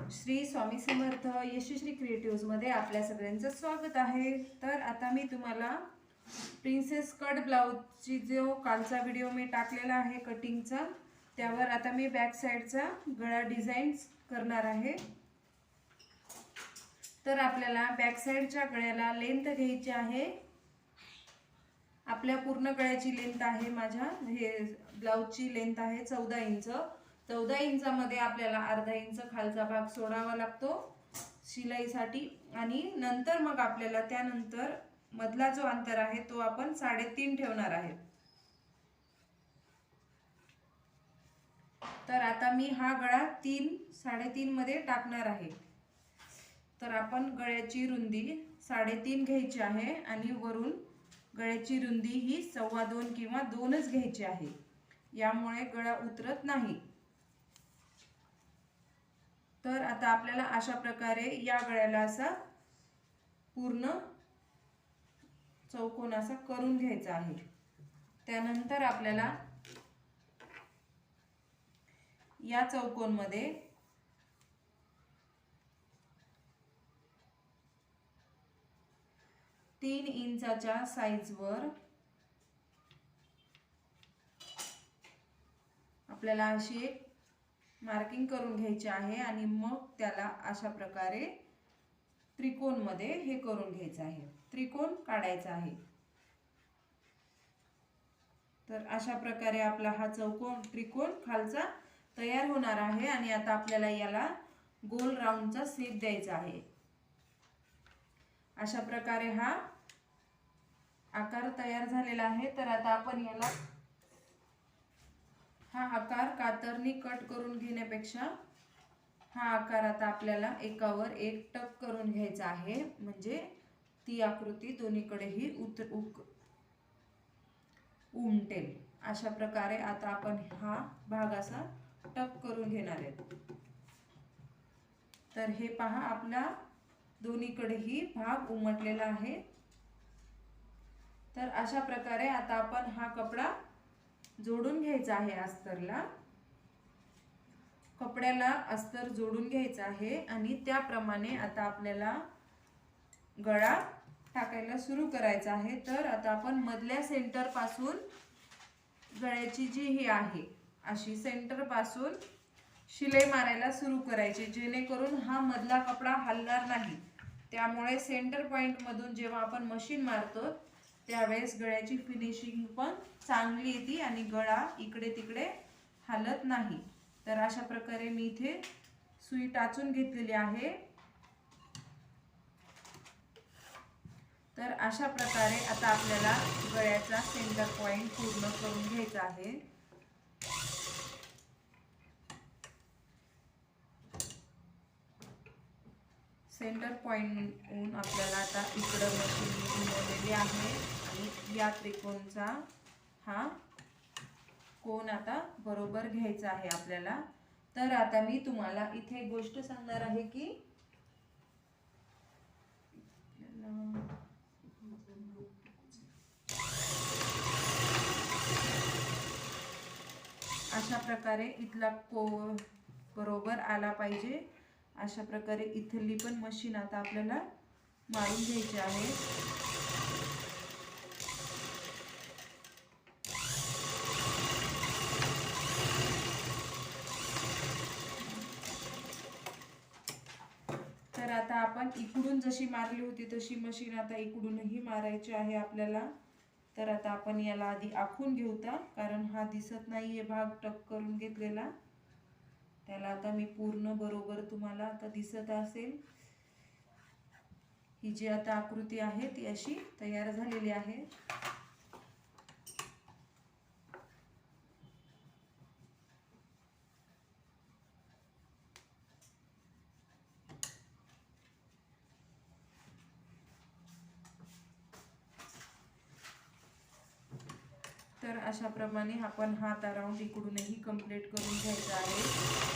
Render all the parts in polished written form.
श्री स्वामी समर्थ यशस्वी क्रिएटिव्हजमध्ये आपल्या सगळ्यांचं स्वागत आहे। तर आता मी तुम्हाला प्रिन्सेस कट ब्लाउजची जो कालचा व्हिडिओ मी टाकलेला आहे कटिंगचा, त्यावर आता मी बॅक साइडचा गळा डिझाइन करणार आहे। तर आपल्याला बॅक साइडच्या गळ्याला लेंथ घ्यायची आहे। आपल्या पूर्ण गळ्याची लेंथ आहे, माझ्या हे ब्लाउजची लेंथ आहे 14 इंच। 14 इंचामध्ये आपल्याला अर्धा इंच खालचा भाग सोडावा लागतो शिलाईसाठी, आणि नंतर मग आपल्याला त्यानंतर मधला जो अंतर आहे तो आपण 3.5 ठेवणार आहे। तर आता मी हा गळा 3-3.5 मध्ये टाकणार आहे। तर आपण गळ्याची रुंदी 3.5 घ्यायची आहे आणि वरून गळ्याची रुंदी ही 2.25 किंवा 2च घ्यायची आहे, यामुळे गळा उतरत नाही। तर आता आपल्याला अशा प्रकारे या गळ्याला असा पूर्ण चौकोन असा करून घ्यायचा आहे। त्यानंतर आपल्याला या चौकोन मध्ये 3 इंचाच्या साइजवर आपल्याला अशी एक मार्किंग करून घ्यायची आहे आणि मग त्याला अशा प्रकारे त्रिकोण मध्ये हे करून घ्यायचं आहे, त्रिकोण काढायचा आहे। तर अशा प्रकारे आपला हा त्रिकोण खालचा तयार होणार आहे आणि आता आपल्याला याला गोल राऊंडचा शेप द्यायचा आहे। अशा प्रकारे हा आकार तयार झालेला आहे। तर आता आपण याला हा आकार कातरनी कट करून घेण्यापेक्षा हा आकार आता आपल्याला एकावर एक टक करून घ्यायचा आहे, म्हणजे ती आकृती दोन्हीकडेही उमटेल। अशा प्रकारे आता आपण हा भाग असा टक करून घेणार आहे। तर हे पहा, आपला दोन्हीकडेही भाग उमटलेला आहे। तर अशा प्रकारे आता आपण हा कपडा जोडून घ्यायचा आहे अस्तरला। कपड्याला अस्तर जोडून घ्यायचा आहे आणि त्याप्रमाणे आता आपल्याला गळा टाकायला सुरू करायचा आहे। तर आता आपण मधल्या सेंटर पासून गळ्याची जी ही आहे अशी सेंटर पासून शिलाई मारायला सुरू करायची, जेणेकरून हा मधला कपडा हलणार नाही। त्यामुळे सेंटर पॉइंट मधून जेव्हा आपण मशीन मारतो त्यावेळेस गळ्याची फिनिशिंग पण चांगली येते आणि गळा इकडे तिकडे हलत नाही। तर अशा प्रकारे मी इथे सुई टाचून घेतलेली आहे। तर अशा प्रकारे आता आपल्याला गळ्याचा सेंटर पॉइंट पूर्ण करून घ्यायचा आहे। सेंटर पॉइंटहून आपल्याला आता इकडे मशीन घुमवलेली आहे आणि या त्रिकोणचा हा कोन आता बरोबर घ्यायचा आहे आपल्याला। तर आता मी तुम्हाला इथे एक गोष्ट सांगणार आहे की अशा प्रकारे इथला कोन बरोबर आला पाहिजे। अशा प्रकारे इथली पण मशीन आता आपल्याला मारून घ्यायची आहे। तर आता आपण इकडून जशी मारली होती तशी मशीन आता इकडूनही मारायची आहे आपल्याला। तर आता आपण याला आधी आखून घेऊया, कारण हा दिसत नाहीये भाग टक करून घेतलेला। त्याला आता मी पूर्ण बरोबर तुम्हाला आता दिसत असेल, ही जी आता आकृती आहे ती अशी तयार झालेली आहे। तर अशा प्रमाणे आपण हा राऊंड इकडूनही कंप्लीट करून घ्यायचा आहे।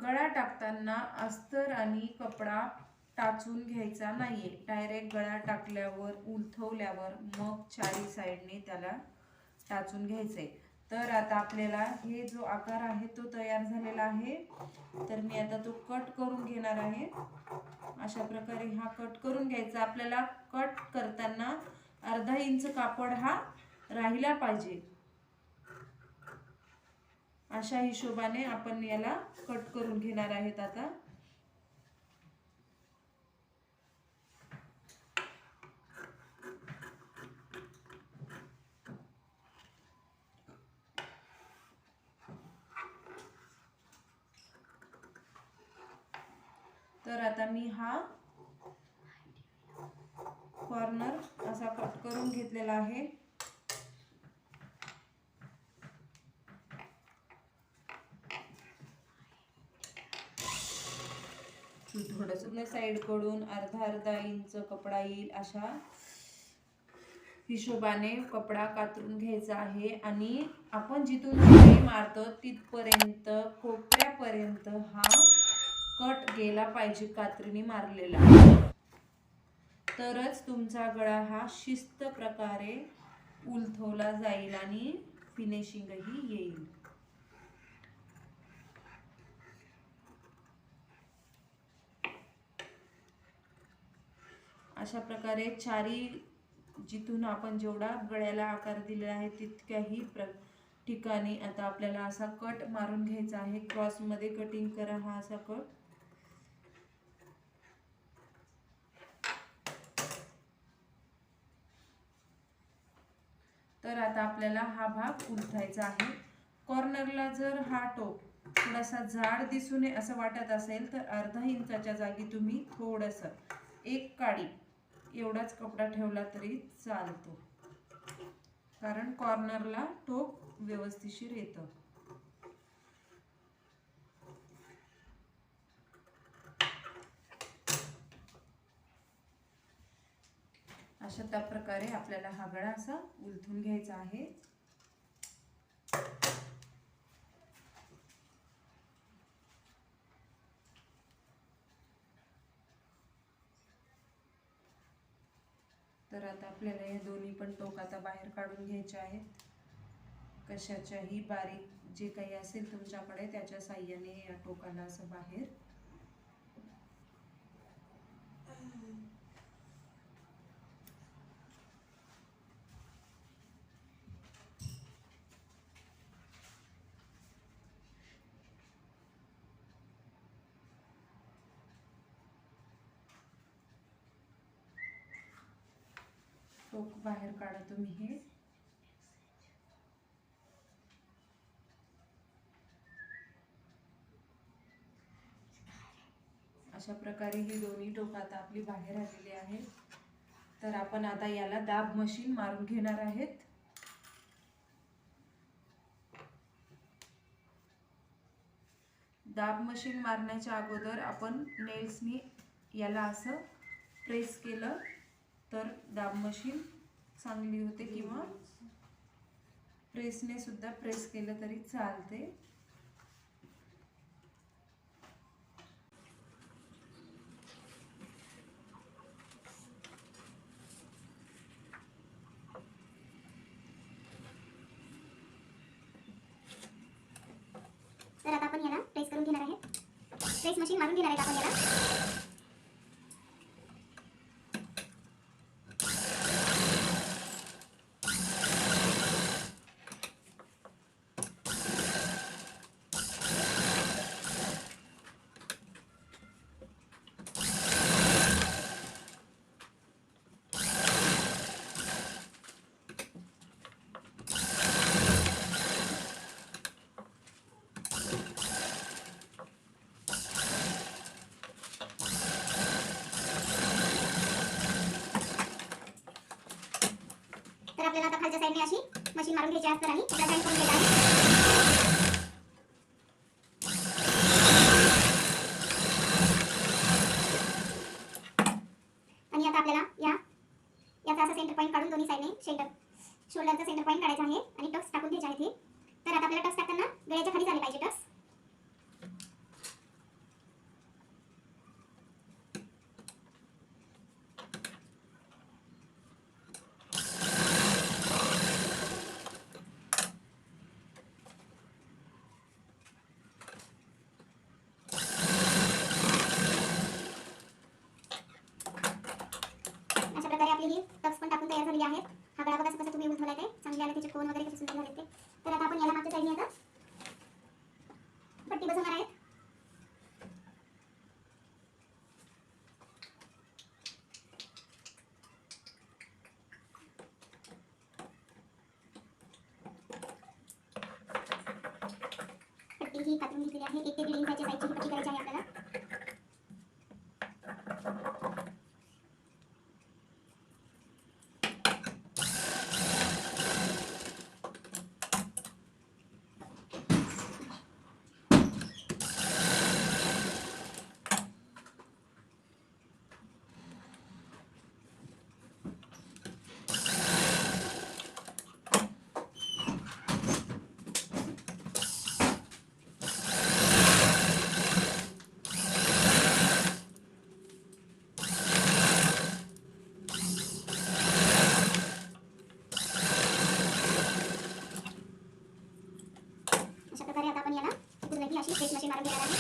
गळा टाकताना अस्तर आणि कपडा टाचून घ्यायचा नाहीये. डायरेक्ट गळा टाकल्यावर उलथवल्यावर मग चारी साईडने त्याला टाचून घ्यायचंय. तर आता आपल्याला हे जो आकार आहे तो तयार झालेला आहे. तर मी आता तो कट करून घेणार आहे. अशा प्रकारे हा कट करून घ्यायचा. आपल्याला कट करताना अर्धा इंच कापड हा राहिला पाहिजे. अशा हिशोबाने आपण याला कट करून घेणार आहेत. आता आता मी हा कॉर्नर असा कट करून घेतलेला आहे. थोडंसं साइड कडून अर्धा इंच कपडा येईल अशा हिशोबाने कपडा कातरून घ्यायचा आहे. आणि आपण जिथून शिलाई मारतो तिथपर्यंत कोपऱ्यापर्यंत हा कट गेला पाहिजे कात्रीने मारलेला. तरच तुमचा गळा हा शिस्त प्रकारे उलथवला जाईल आणि फिनिशिंगही येईल. अशा प्रकारे चारी जिथून आपण जेवढा गळ्याला आकार दिलेला आहे तितक्याही ठिकाणी आता आपल्याला असा कट मारून घ्यायचा आहे. क्रॉस मध्ये कटिंग करा हा असा कट. तर आता आपल्याला हा भाग उलथायचा आहे. कॉर्नरला जर हा टोप थोडासा जाड दिसू नये असं वाटत असेल तर अर्धा इंचाच्या जागी तुम्ही थोडंसं एक काडी एवढाच कपडा ठेवला तरी चालतो, कारण कॉर्नरला टोप व्यवस्थितशीर येतं. अशा त्या प्रकारे आपल्याला हा गळा असा उलथून घ्यायचा आहे. तर आता आपल्याला हे दोन्ही पण टोक आता बाहेर काढून घ्यायचे आहेत. कशाच्याही बारीक जे काही असेल तुमच्याकडे त्याच्या साहाय्याने या टोकाला असं बाहेर टोक बाहेर काढा तुम्ही. हे अशा प्रकारे ही दोन्ही टोक आता आपली बाहेर आलेली आहेत. तर आपण आता याला दाब मशीन मारून घेणार आहेत. दाब मशीन मारण्याच्या अगोदर आपण नेल्सनी याला असं प्रेस केलं तर दाब मशीन चांगली होते, किंवा प्रेसने सुद्धा प्रेस केलं तरी चालते. तर आता आपण याला प्रेस करून घेणार आहे. प्रेस मशीन मारून घेणार आहे आपण याला. तर आपल्याला आता खालच्या साईडने अशी मशीन मारून घ्यायची आहे. आणि त्याला जॉईंट करून घ्यायचं आहे. आणि आता आपल्याला याचा असा सेंटर पॉईंट काढून दोन्ही साईडने शोल्डरचा सेंटर पॉईंट काढायचा आहे आणि टक्स टाकून घ्यायचे आहेत. तर आता आपल्याला टक्स टाकताना गळ्याच्या खाली झाले पाहिजे टक्स. बघा कसं तुम्ही उठवलाय ते चांगले आले, त्याचे कोण वगैरे कसे सुंदर झाले ते. तर आता आपण याला मागच्या साईडने आता पट्टी बसवणार आहे. पट्टी ही काढून घेतलेली आहे. 1 ते 1.5 इंचाच्या साईजची ही पट्टी करायची आहे आपल्याला. अशा प्रकारे आता आपण याला पूर्ण ही अशी प्रेस मशीन मारून घेणार आहे.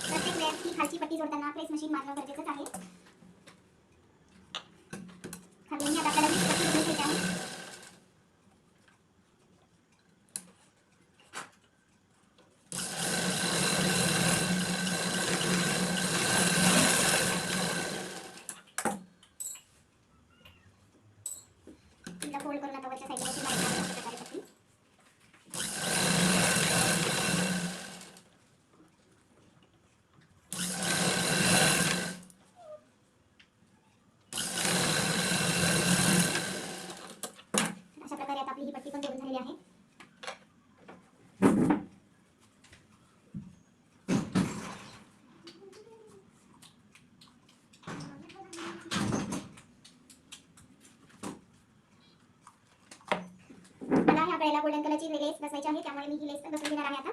प्रत्येक वेळेस ही खालची पट्टी जोडताना प्रेस मशीन मारणं गरजेचंच आहे. खालून आता आपल्याला ही पट्टी जोडून घ्यायची आहे. तिला फोल्ड करून आता वरच्या साईडला अशी मारायची आहे अशा प्रकारे पट्टी. अशा प्रकारे आता आपली ही पट्टी पण जोडून झालेली आहे. मला ह्या गळ्याला गोल्डन कलरची लेस बसवायची आहे, त्यामुळे मी ही लेस बसवून घेणार आहे आता.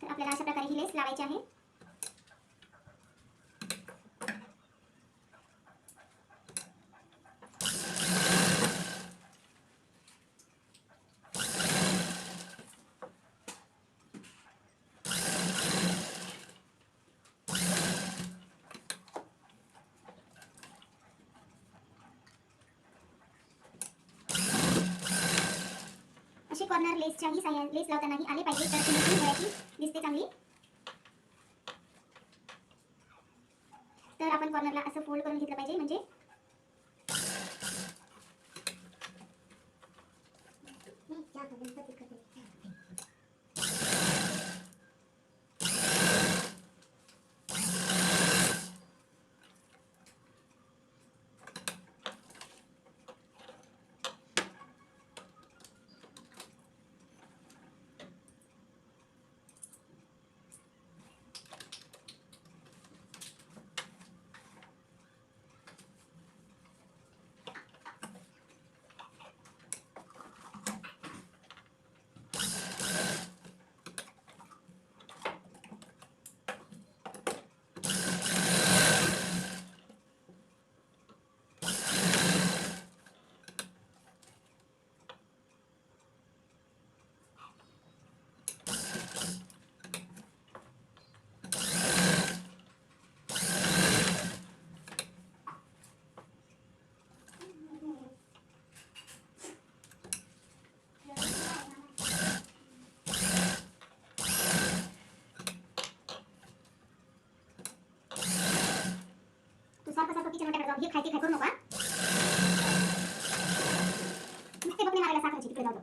तर आपल्याला अशा प्रकारे ही लेस लावायची आहे. अशी कॉर्नर लेसच्याही लेस लावतानाही आले पाहिजे, तर फिनिशिंग गळ्याची दिसते चांगली. तर आपण कॉर्नरला असं फोल्ड करून घेतलं पाहिजे, म्हणजे तू सारखं किचन वाट्याकडे जाऊन हे खायचे काय करू नका. नुसते बघणे मारायला साखरेची तिकडे जाऊ.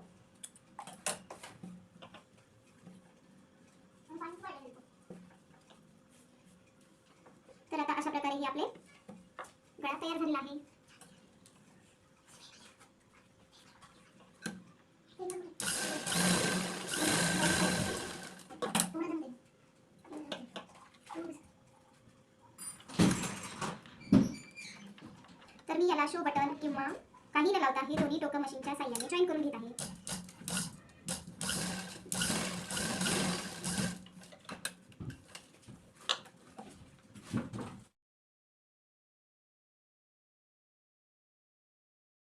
तर आता अशा प्रकारे ही आपले गळा तयार झालेला आहे. तर मी याला शो बटन किंवा काही न लावता हे दोन्ही टोकं मशीनच्या साह्याने जॉईन करून घेत आहे.